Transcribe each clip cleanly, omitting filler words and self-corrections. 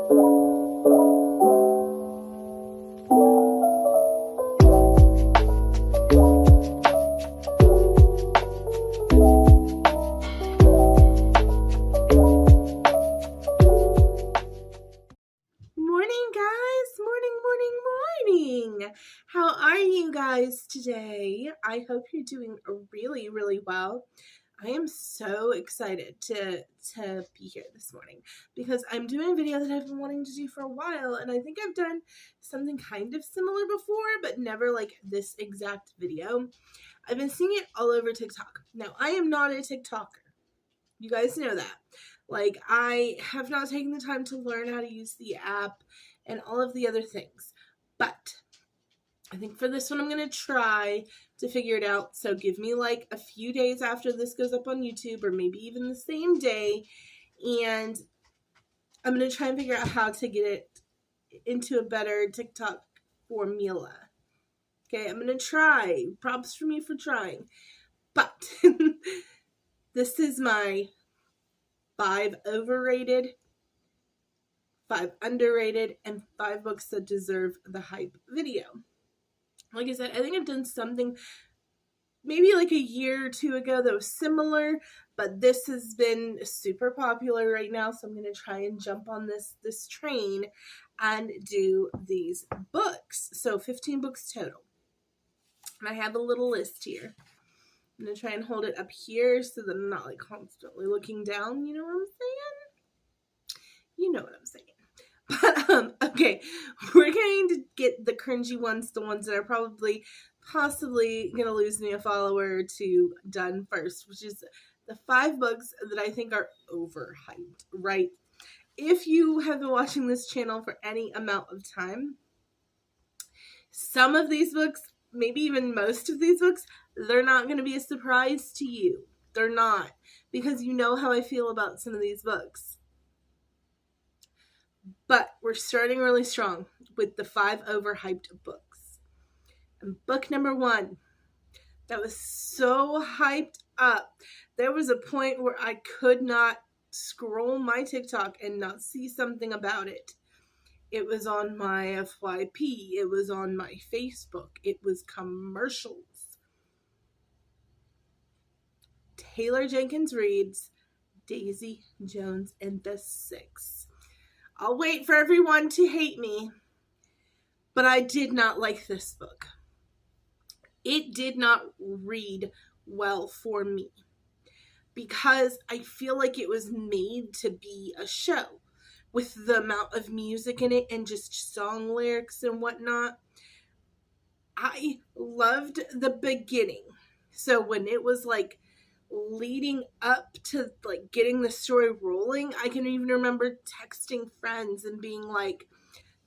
How are you guys today? I hope you're doing really, really well. I am so excited to be here this morning because I'm doing a video that I've been wanting to do for a while, and I think I've done something kind of similar before, but never like this exact video. I've been seeing it all over TikTok. Now, I am not a TikToker. You guys know that. Like, I have not taken the time to learn how to use the app and all of the other things, but I think for this one, I'm going to try to figure it out. So give me like a few days after this goes up on YouTube, or maybe even the same day. And I'm going to try and figure out how to get it into a better TikTok formula. Okay, I'm going to try. Props for me for trying. But this is my 5 overrated, 5 underrated, and 5 books that deserve the hype video. Like I said, I think I've done something maybe like a year or two ago that was similar, but this has been super popular right now, so I'm going to try and jump on this train and do these books. So 15 books total. And I have a little list here. I'm going to try and hold it up here so that I'm not like constantly looking down, you know what I'm saying? You know what I'm saying. But, okay, we're going to get the cringy ones, the ones that are possibly going to lose me a follower or two done first, which is the 5 books that I think are overhyped, right? If you have been watching this channel for any amount of time, some of these books, maybe even most of these books, they're not going to be a surprise to you. They're not, because you know how I feel about some of these books. But we're starting really strong with the 5 overhyped books. And book number 1, that was so hyped up. There was a point where I could not scroll my TikTok and not see something about it. It was on my FYP. It was on my Facebook. It was commercials. Taylor Jenkins Reid's Daisy Jones and the Six. I'll wait for everyone to hate me, but I did not like this book. It did not read well for me because I feel like it was made to be a show with the amount of music in it and just song lyrics and whatnot. I loved the beginning. So when it was like leading up to like getting the story rolling, I can even remember texting friends and being like,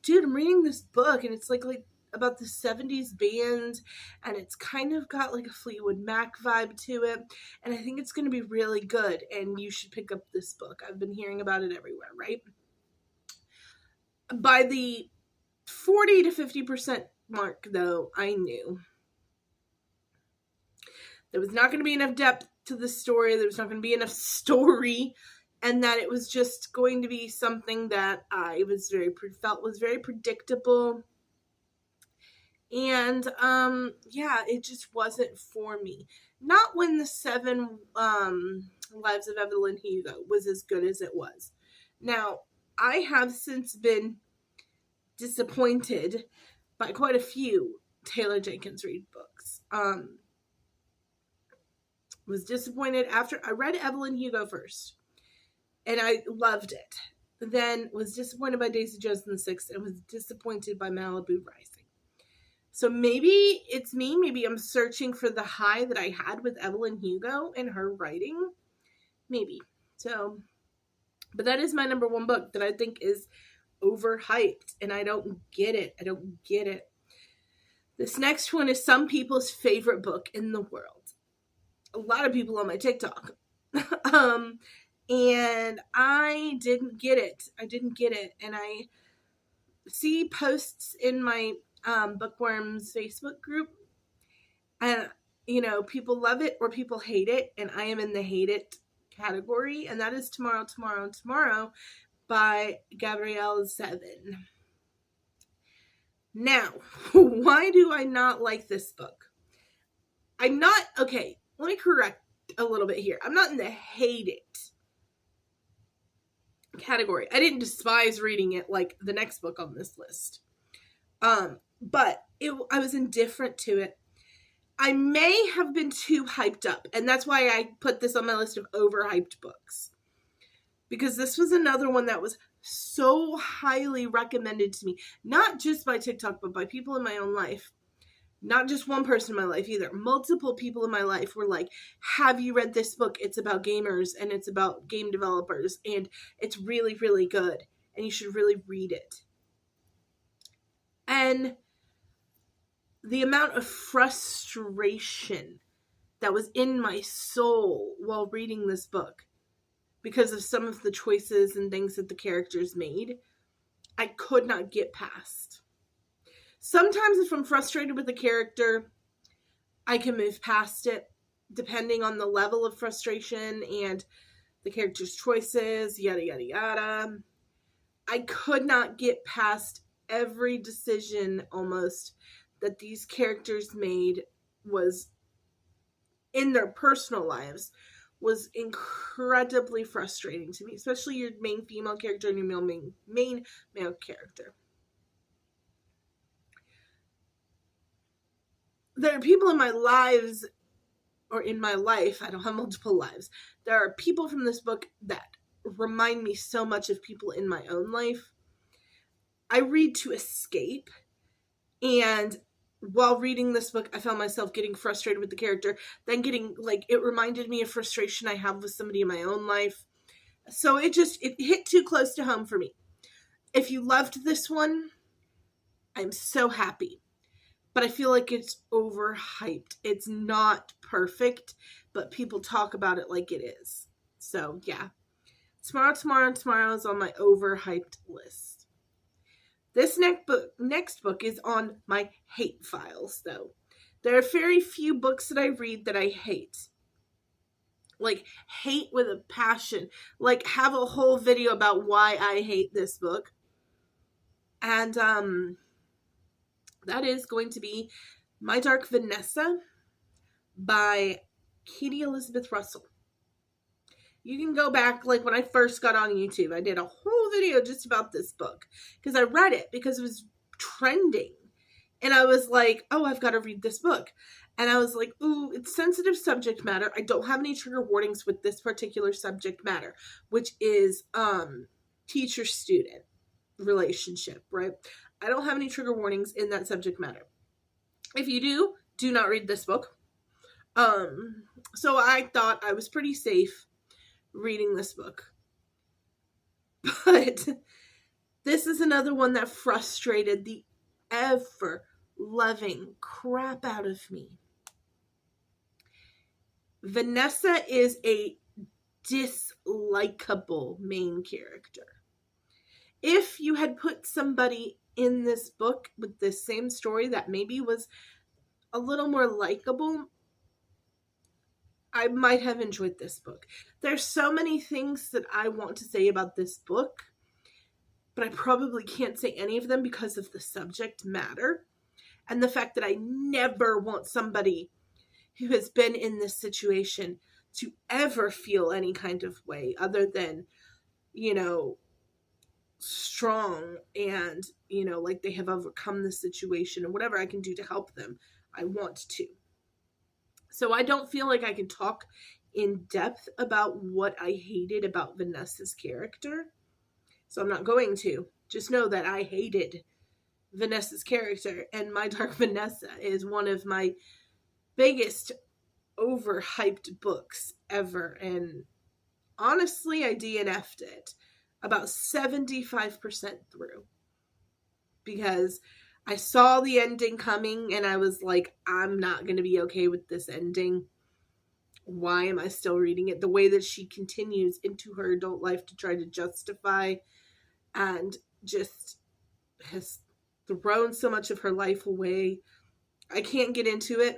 dude, I'm reading this book and it's like about the 70s band, and it's kind of got like a Fleetwood Mac vibe to it, and I think it's going to be really good and you should pick up this book. I've been hearing about it everywhere, right? By the 40 to 50% mark though, I knew there was not going to be enough depth to the story. There was not going to be enough story, and that it was just going to be something that I felt was very predictable. And yeah, it just wasn't for me. Not when the 7 Lives of Evelyn Hugo was as good as it was. Now, I have since been disappointed by quite a few Taylor Jenkins Reid books. Was disappointed after I read Evelyn Hugo first, and I loved it. Then was disappointed by Daisy Jones and the Six, and was disappointed by Malibu Rising. So maybe it's me. Maybe I'm searching for the high that I had with Evelyn Hugo and her writing. Maybe. So, but that is my number 1 book that I think is overhyped, and I don't get it. I don't get it. This next one is some people's favorite book in the world. A lot of people on my TikTok. And I didn't get it. And I see posts in my Bookworms Facebook group, and you know, people love it or people hate it, and I am in the hate it category, and that is Tomorrow, by Gabrielle Zevin. Now, why do I not like this book? Okay, let me correct a little bit here. I'm not in the hate it category. I didn't despise reading it like the next book on this list. But I was indifferent to it. I may have been too hyped up, and that's why I put this on my list of overhyped books. Because this was another one that was so highly recommended to me, not just by TikTok, but by people in my own life. Not just one person in my life either. Multiple people in my life were like, have you read this book? It's about gamers and it's about game developers and it's really, really good and you should really read it. And the amount of frustration that was in my soul while reading this book because of some of the choices and things that the characters made, I could not get past. Sometimes if I'm frustrated with a character, I can move past it, depending on the level of frustration and the character's choices, yada, yada, yada. I could not get past every decision almost that these characters made was in their personal lives was incredibly frustrating to me, especially your main female character and your main male character. There are people in my lives, or in my life, I don't have multiple lives. There are people from this book that remind me so much of people in my own life. I read to escape, and while reading this book, I found myself getting frustrated with the character, then it reminded me of frustration I have with somebody in my own life. So it hit too close to home for me. If you loved this one, I'm so happy. But I feel like it's overhyped. It's not perfect, but people talk about it like it is. So, yeah. Tomorrow is on my overhyped list. This next book is on my hate files, though. There are very few books that I read that I hate. Like, hate with a passion. Like, have a whole video about why I hate this book. And, that is going to be My Dark Vanessa by Katie Elizabeth Russell. You can go back, like when I first got on YouTube, I did a whole video just about this book because I read it because it was trending. And I was like, oh, I've got to read this book. And I was like, ooh, it's sensitive subject matter. I don't have any trigger warnings with this particular subject matter, which is teacher-student relationship, right? I don't have any trigger warnings in that subject matter. If you do not read this book. So I thought I was pretty safe reading this book. But this is another one that frustrated the ever-loving crap out of me. Vanessa is a dislikable main character. If you had put somebody in this book with the same story that maybe was a little more likable, I might have enjoyed this book. There's so many things that I want to say about this book, but I probably can't say any of them because of the subject matter and the fact that I never want somebody who has been in this situation to ever feel any kind of way other than, strong and, like they have overcome the situation and whatever I can do to help them, I want to. So I don't feel like I can talk in depth about what I hated about Vanessa's character. So I'm not going to. Just know that I hated Vanessa's character, and My Dark Vanessa is one of my biggest overhyped books ever. And honestly, I DNF'd it about 75% through because I saw the ending coming and I was like, I'm not going to be okay with this ending. Why am I still reading it? The way that she continues into her adult life to try to justify and just has thrown so much of her life away. I can't get into it.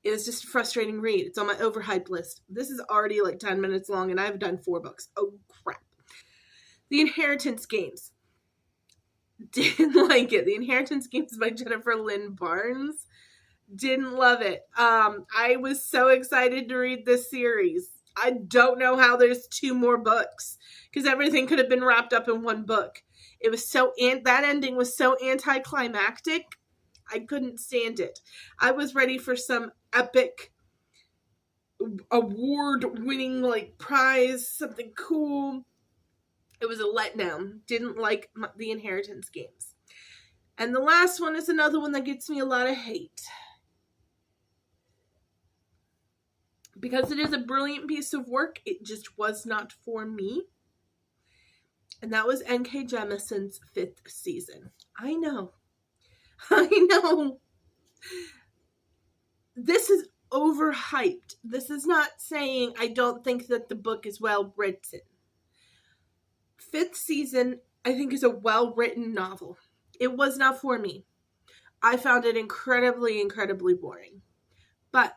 It was just a frustrating read. It's on my overhyped list. This is already like 10 minutes long and I've done 4 books. Oh, crap. The Inheritance Games. Didn't like it. The Inheritance Games by Jennifer Lynn Barnes. Didn't love it. I was so excited to read this series. I don't know how there's 2 more books, because everything could have been wrapped up in one book. It was so, that ending was so anticlimactic. I couldn't stand it. I was ready for some epic award-winning like prize, something cool. It was a letdown. Didn't like the Inheritance Games. And the last one is another one that gets me a lot of hate. Because it is a brilliant piece of work, it just was not for me. And that was N.K. Jemisin's 5th season. I know. This is overhyped. This is not saying I don't think that the book is well written. 5th season, I think, is a well-written novel. It was not for me. I found it incredibly, incredibly boring. But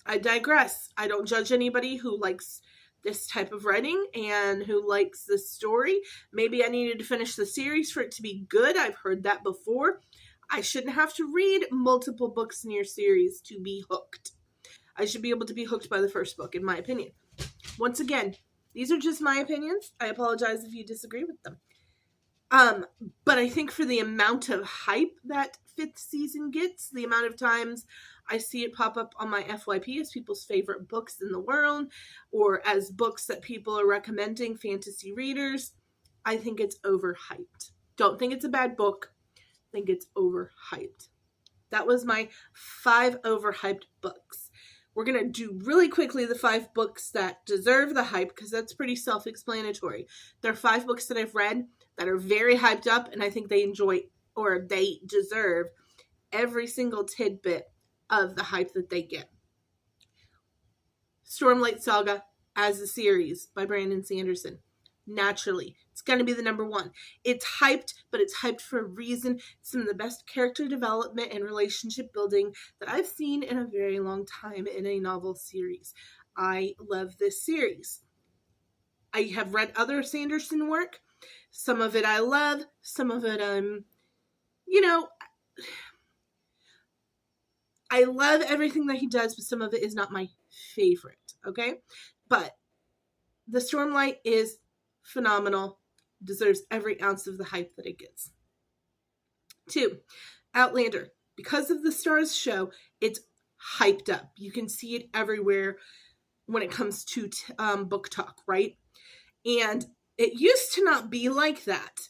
I digress. I don't judge anybody who likes this type of writing and who likes this story. Maybe I needed to finish the series for it to be good. I've heard that before. I shouldn't have to read multiple books in your series to be hooked. I should be able to be hooked by the first book, in my opinion. Once again, these are just my opinions. I apologize if you disagree with them. But I think for the amount of hype that 5th season gets, the amount of times I see it pop up on my FYP as people's favorite books in the world, or as books that people are recommending fantasy readers, I think it's overhyped. Don't think it's a bad book. I think it's overhyped. That was my 5 overhyped books. We're going to do really quickly the 5 books that deserve the hype, because that's pretty self-explanatory. There are 5 books that I've read that are very hyped up, and I think they enjoy, or they deserve, every single tidbit of the hype that they get. Stormlight Saga as a series by Brandon Sanderson. Naturally, it's going to be the number 1. It's hyped, but it's hyped for a reason. It's some of the best character development and relationship building that I've seen in a very long time in a novel series. I love this series. I have read other Sanderson work. Some of it I love. Some of it I love everything that he does, but some of it is not my favorite, okay? But the Stormlight is phenomenal. Deserves every ounce of the hype that it gets. 2, Outlander. Because of the Starz show, it's hyped up. You can see it everywhere when it comes to book talk, right? And it used to not be like that.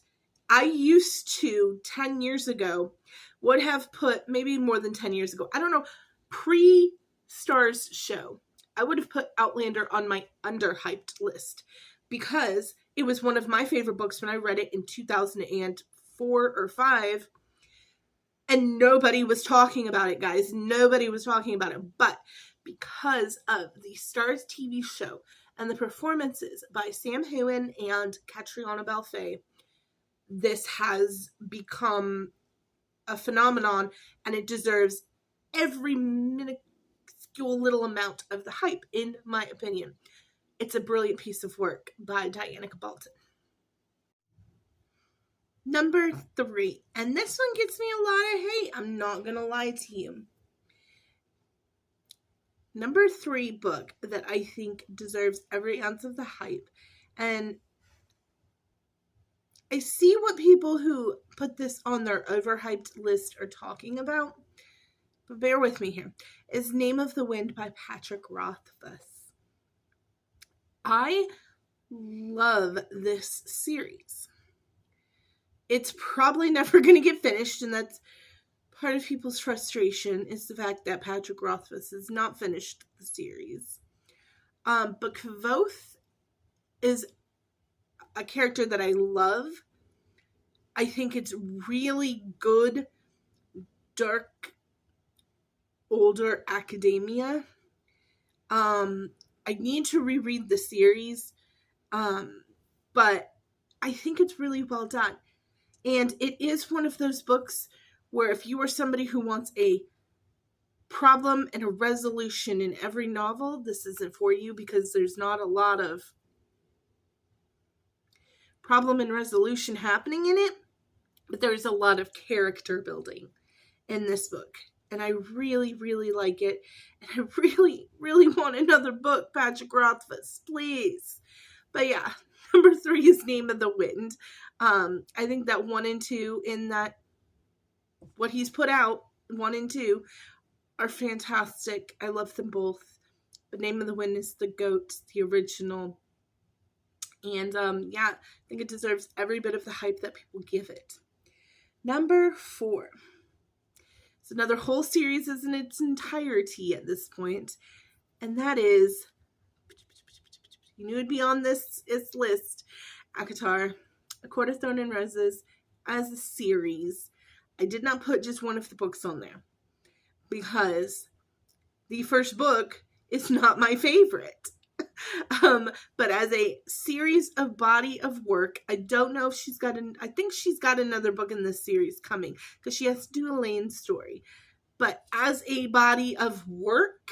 I used to, 10 years ago, would have put, maybe more than 10 years ago, I don't know, pre-Starz show, I would have put Outlander on my underhyped list, because it was one of my favorite books when I read it in 2004 or 5, and nobody was talking about it, guys. Nobody was talking about it. But because of the Starz TV show and the performances by Sam Heughan and Catriona Balfe, this has become a phenomenon, and it deserves every minuscule little amount of the hype, in my opinion. It's a brilliant piece of work by Diana Gabaldon. Number 3, and this one gets me a lot of hate, I'm not gonna lie to you. Number 3 book that I think deserves every ounce of the hype, and I see what people who put this on their overhyped list are talking about, but bear with me here, is Name of the Wind by Patrick Rothfuss. I love this series. It's probably never going to get finished, and that's part of people's frustration, is the fact that Patrick Rothfuss has not finished the series. But Kvoth is a character that I love. I think it's really good, dark, older academia. I need to reread the series, but I think it's really well done. And it is one of those books where if you are somebody who wants a problem and a resolution in every novel, this isn't for you, because there's not a lot of problem and resolution happening in it, but there's a lot of character building in this book. And I really, really like it. And I really, really want another book, Patrick Rothfuss, please. But yeah, number 3 is Name of the Wind. I think that 1 and 2 in that, what he's put out, 1 and 2, are fantastic. I love them both. But Name of the Wind is the GOAT, the original. And yeah, I think it deserves every bit of the hype that people give it. Number 4. It's another whole series in its entirety at this point. And that is, you knew it'd be on this list, ACOTAR, A Court of Thorn and Roses, as a series. I did not put just one of the books on there because the first book is not my favorite. But as a series of body of work, I don't know if I think she's got another book in this series coming because she has to do Elaine's story. But as a body of work,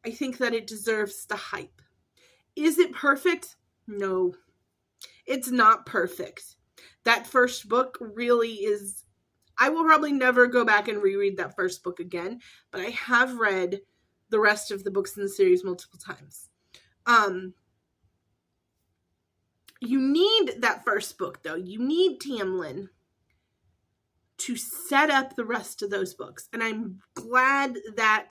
I think that it deserves the hype. Is it perfect? No, it's not perfect. That first book really is, I will probably never go back and reread that first book again, but I have read the rest of the books in the series multiple times. You need that first book, though. You need Tamlin to set up the rest of those books. And I'm glad that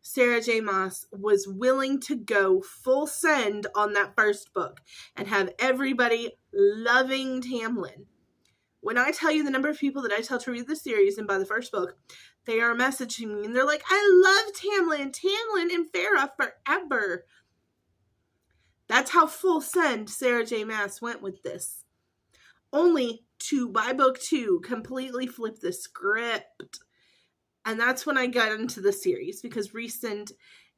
Sarah J. Maas was willing to go full send on that first book and have everybody loving Tamlin. When I tell you the number of people that I tell to read the series and buy the first book, they are messaging me and they're like, I love Tamlin and Farah forever. That's how full send Sarah J. Maas went with this. Only to, by book 2, completely flip the script. And that's when I got into the series, because Rhysand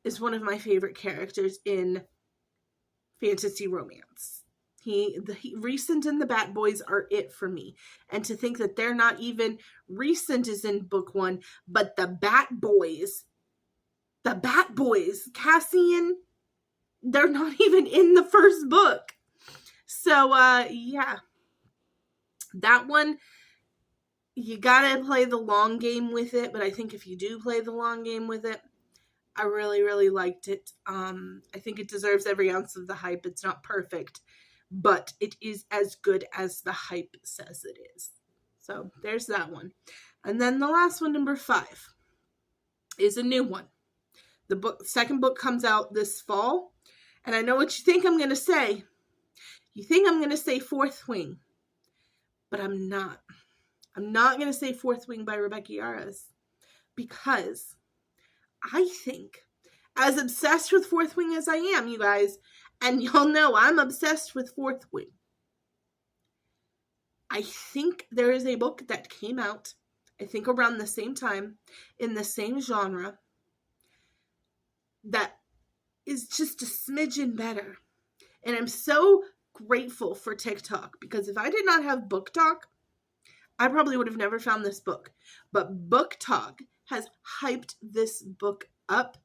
is one of my favorite characters in fantasy romance. Rhysand and the Bat Boys are it for me. And to think that they're not even, Rhysand is in book 1, but the Bat Boys, Cassian, they're not even in the first book. So, yeah. That one, you gotta play the long game with it, but I think if you do play the long game with it, I really, really liked it. I think it deserves every ounce of the hype. It's not perfect, but it is as good as the hype says it is. So, there's that one. And then the last one, number 5, is a new one. The second book comes out this fall. And I know what you think I'm going to say. You think I'm going to say Fourth Wing. But I'm not. I'm not going to say Fourth Wing by Rebecca Yarros. Because I think, as obsessed with Fourth Wing as I am, you guys, and y'all know I'm obsessed with Fourth Wing, I think there is a book that came out, I think around the same time, in the same genre, that is just a smidgen better. And I'm so grateful for TikTok, because if I did not have Book Talk, I probably would have never found this book. But Book Talk has hyped this book up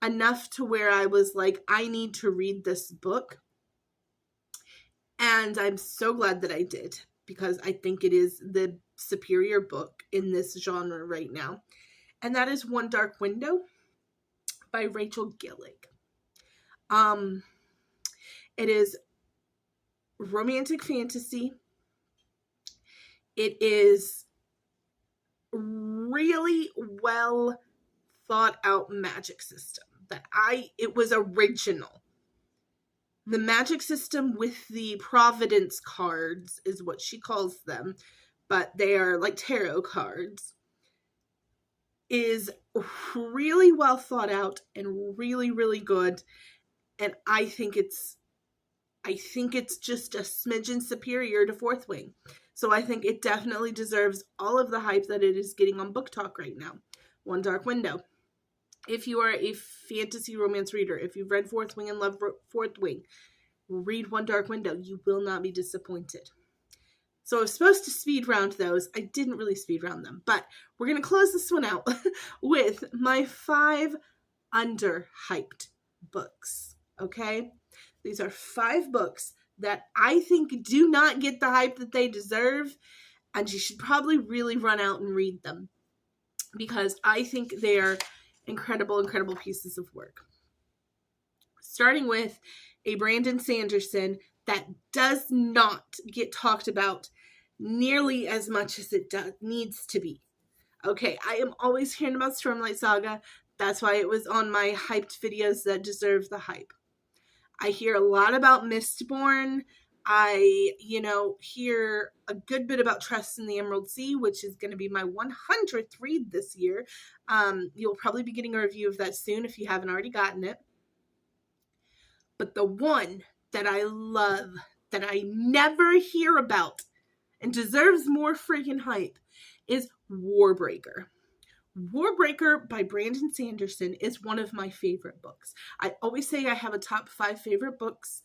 enough to where I was like, I need to read this book. And I'm so glad that I did, because I think it is the superior book in this genre right now. And that is One Dark Window by Rachel Gillig. It is romantic fantasy. It is really well thought out magic system it was original. The magic system with the Providence cards is what she calls them, but they are like tarot cards, is really well thought out and really, really good. And I think it's just a smidgen superior to Fourth Wing. So I think it definitely deserves all of the hype that it is getting on Book Talk right now. One Dark Window. If you are a fantasy romance reader, if you've read Fourth Wing and love Fourth Wing, read One Dark Window. You will not be disappointed. So I was supposed to speed round those. I didn't really speed round them. But we're going to close this one out with my 5 underhyped books. Okay? These are 5 books that I think do not get the hype that they deserve, and you should probably really run out and read them because I think they are incredible, incredible pieces of work. Starting with a Brandon Sanderson that does not get talked about nearly as much as it needs to be. Okay, I am always hearing about Stormlight Saga. That's why it was on my hyped videos that deserve the hype. I hear a lot about Mistborn. I, hear a good bit about Trust in the Emerald Sea, which is going to be my 100th read this year. You'll probably be getting a review of that soon if you haven't already gotten it. But the one that I love, that I never hear about, and deserves more freaking hype, is Warbreaker. Warbreaker by Brandon Sanderson is one of my favorite books. I always say I have a top 5 favorite books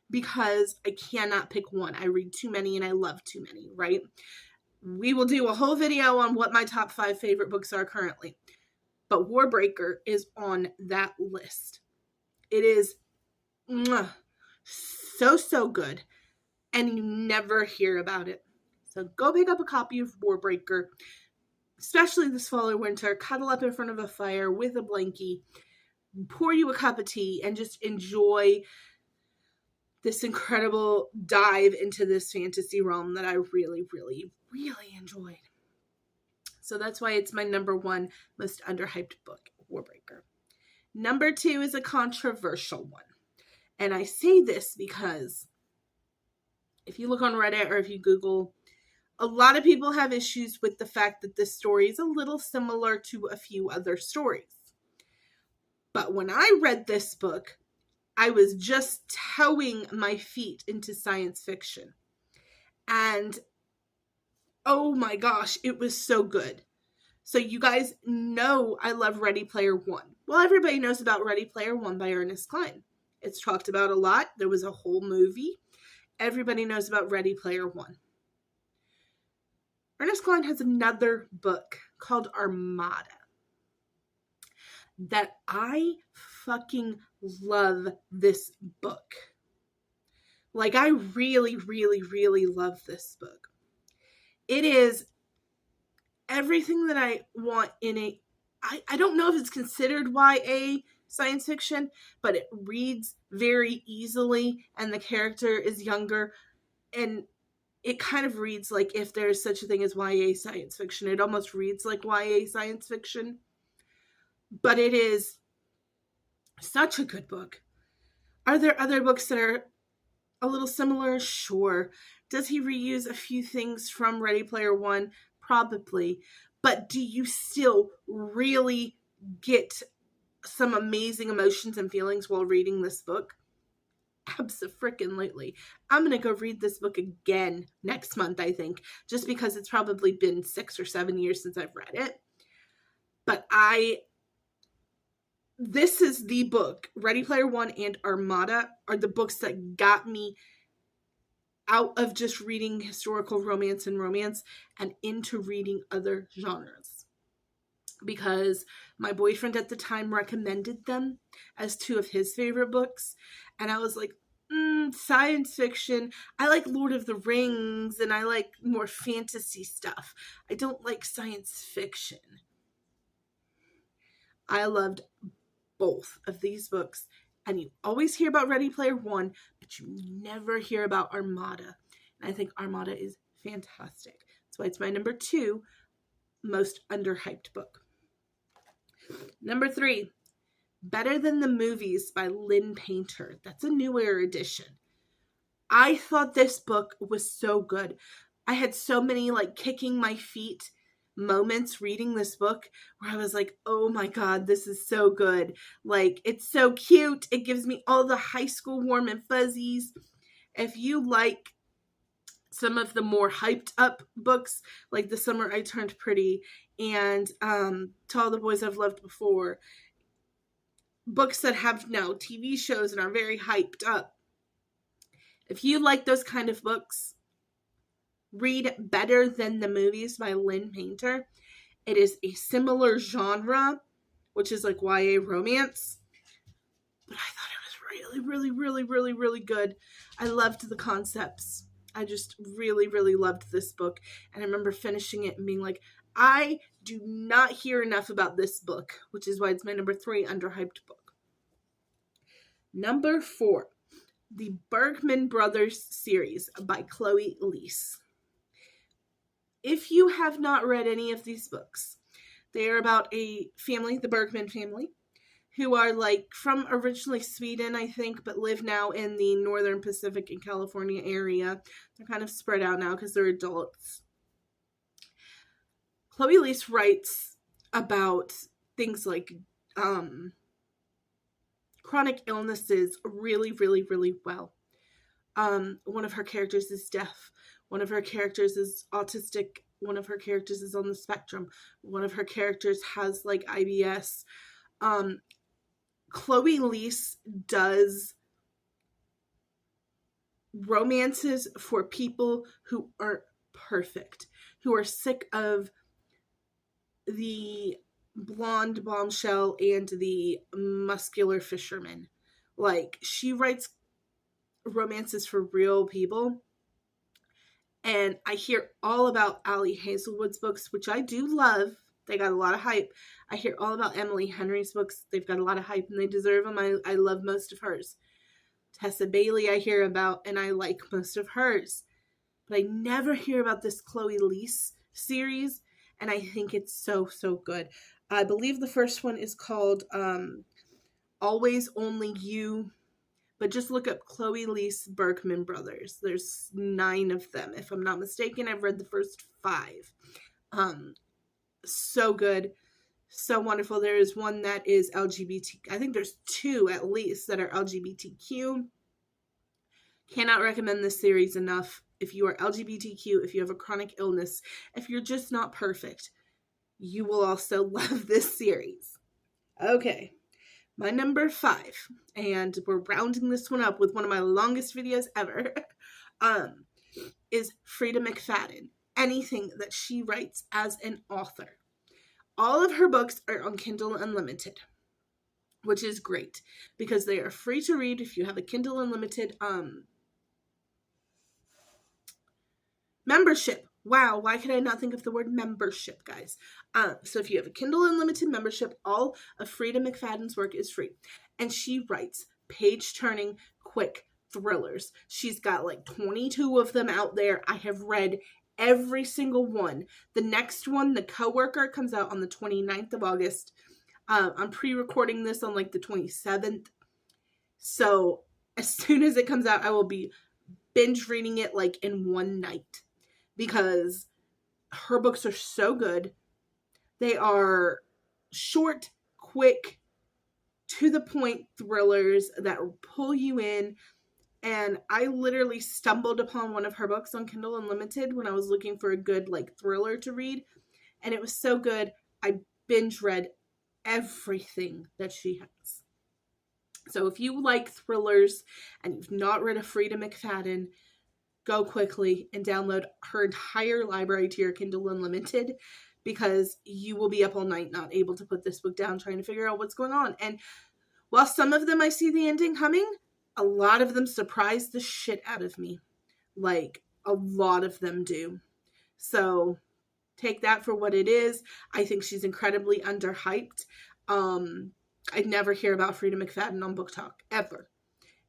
because I cannot pick one. I read too many and I love too many, right? We will do a whole video on what my top 5 favorite books are currently. But Warbreaker is on that list. It is so good, and you never hear about it. So go pick up a copy of Warbreaker, especially this fall or winter. Cuddle up in front of a fire with a blankie, pour you a cup of tea, and just enjoy this incredible dive into this fantasy realm that I really, really, really enjoyed. So that's why it's my number 1 most underhyped book, Warbreaker. Number 2 is a controversial one. And I say this because if you look on Reddit or if you Google, a lot of people have issues with the fact that this story is a little similar to a few other stories. But when I read this book, I was just towing my feet into science fiction. And oh my gosh, it was so good. So you guys know I love Ready Player One. Well, everybody knows about Ready Player One by Ernest Cline. It's talked about a lot. There was a whole movie. Everybody knows about Ready Player One. Ernest Cline has another book called Armada that I fucking love this book. Like, I really, really, really love this book. It is everything that I want in a... I don't know if it's considered YA science fiction, but it reads very easily, and the character is younger, and it kind of reads like if there's such a thing as YA science fiction. It almost reads like YA science fiction, but it is such a good book. Are there other books that are a little similar? Sure. Does he reuse a few things from Ready Player One? Probably. But do you still really get some amazing emotions and feelings while reading this book? Abso-frickin-lutely. I'm going to go read this book again next month, I think, just because it's probably been 6 or 7 years since I've read it. But this is the book. Ready Player One and Armada are the books that got me out of just reading historical romance and romance and into reading other genres. Because my boyfriend at the time recommended them as 2 of his favorite books. And I was like, science fiction. I like Lord of the Rings and I like more fantasy stuff. I don't like science fiction. I loved both of these books. And you always hear about Ready Player One, but you never hear about Armada. And I think Armada is fantastic. That's why it's my number 2 most underhyped book. Number 3, Better Than the Movies by Lynn Painter. That's a newer edition. I thought this book was so good. I had so many kicking my feet moments reading this book where I was like, oh my god, this is so good. It's so cute. It gives me all the high school warm and fuzzies. If you like some of the more hyped up books, like The Summer I Turned Pretty and To All the Boys I've Loved Before, books that have now TV shows and are very hyped up. If you like those kind of books, read Better Than the Movies by Lynn Painter. It is a similar genre, which is YA romance, but I thought it was really, really, really, really, really good. I loved the concepts. I just really, really loved this book. And I remember finishing it and being like, I do not hear enough about this book, which is why it's my number 3 underhyped book. Number 4, the Bergman Brothers series by Chloe Leese. If you have not read any of these books, they are about a family, the Bergman family, who are like from originally Sweden, I think, but live now in the Northern Pacific and California area. They're kind of spread out now because they're adults. Chloe Leese writes about things like chronic illnesses really, really, really well. One of her characters is deaf. One of her characters is autistic. One of her characters is on the spectrum. One of her characters has like IBS. Chloe Leese does romances for people who aren't perfect, who are sick of the blonde bombshell and the muscular fisherman. Like, she writes romances for real people. And I hear all about Ali Hazelwood's books, which I do love. They got a lot of hype. I hear all about Emily Henry's books. They've got a lot of hype and they deserve them. I love most of hers. Tessa Bailey I hear about and I like most of hers. But I never hear about this Chloe Leese series and I think it's so, so good. I believe the first one is called Always Only You. But just look up Chloe Leese Bergman Brothers. There's 9 of them. If I'm not mistaken, I've read the first 5. So good. So wonderful. There is one that is LGBT. I think there's 2 at least that are LGBTQ. Cannot recommend this series enough. If you are LGBTQ, if you have a chronic illness, if you're just not perfect, you will also love this series. Okay. My number 5, and we're rounding this one up with one of my longest videos ever, is Frida McFadden. Anything that she writes as an author. All of her books are on Kindle Unlimited, which is great because they are free to read if you have a Kindle Unlimited membership. Wow, why could I not think of the word membership, guys? So if you have a Kindle Unlimited membership, all of Frida McFadden's work is free. And she writes page-turning, quick thrillers. She's got like 22 of them out there. I have read every single one. The next one, The Coworker, comes out on the 29th of August. I'm pre-recording this on like the 27th. So as soon as it comes out, I will be binge reading it like in one night. Because her books are so good. They are short, quick, to the point thrillers that pull you in. And I literally stumbled upon one of her books on Kindle Unlimited when I was looking for a good like thriller to read. And it was so good. I binge read everything that she has. So if you like thrillers and you've not read a Frida McFadden, go quickly and download her entire library to your Kindle Unlimited because you will be up all night not able to put this book down trying to figure out what's going on. And while some of them I see the ending coming, a lot of them surprise the shit out of me. Like, a lot of them do. So take that for what it is. I think she's incredibly underhyped. I'd never hear about Frida McFadden on Book Talk, ever.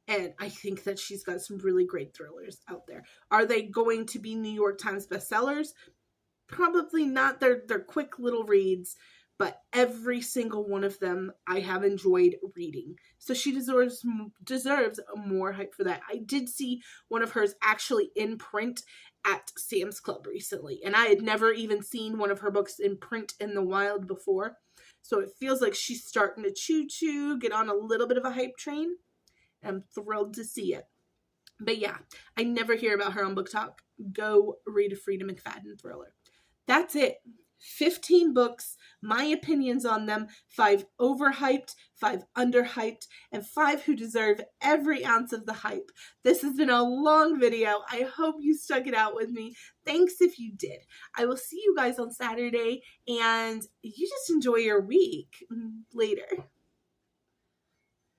And I think that she's got some really great thrillers out there. Are they going to be New York Times bestsellers? Probably not. They're quick little reads, but every single one of them I have enjoyed reading. So she deserves more hype for that. I did see one of hers actually in print at Sam's Club recently, and I had never even seen one of her books in print in the wild before. So it feels like she's starting to get on a little bit of a hype train. I'm thrilled to see it. But yeah, I never hear about her on Book Talk. Go read a Frida McFadden thriller. That's it. 15 books, my opinions on them, 5 overhyped, 5 underhyped, and 5 who deserve every ounce of the hype. This has been a long video. I hope you stuck it out with me. Thanks if you did. I will see you guys on Saturday, and you just enjoy your week. Later.